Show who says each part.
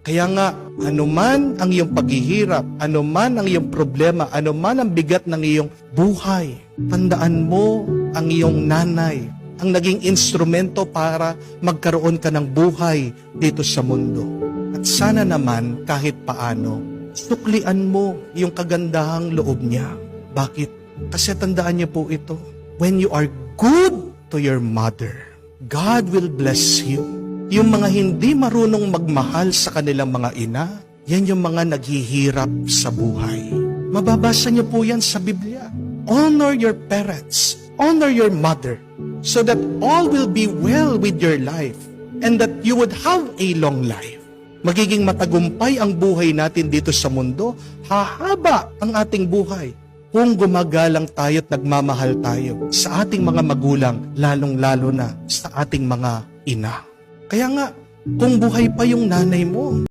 Speaker 1: Kaya nga, anuman ang iyong paghihirap, anuman ang iyong problema, anuman ang bigat ng iyong buhay, tandaan mo ang iyong nanay, ang naging instrumento para magkaroon ka ng buhay dito sa mundo. At sana naman, kahit paano, suklian mo yung kagandahang loob niya. Bakit? Kasi tandaan niyo po ito, when you are good to your mother, God will bless you. Yung mga hindi marunong magmahal sa kanilang mga ina, yan yung mga naghihirap sa buhay. Mababasa niyo po yan sa Biblia. Honor your parents, honor your mother, so that all will be well with your life and that you would have a long life. Magiging matagumpay ang buhay natin dito sa mundo, hahaba ang ating buhay kung gumagalang tayo at nagmamahal tayo sa ating mga magulang, lalong-lalo na sa ating mga ina. Kaya nga, kung buhay pa yung nanay mo,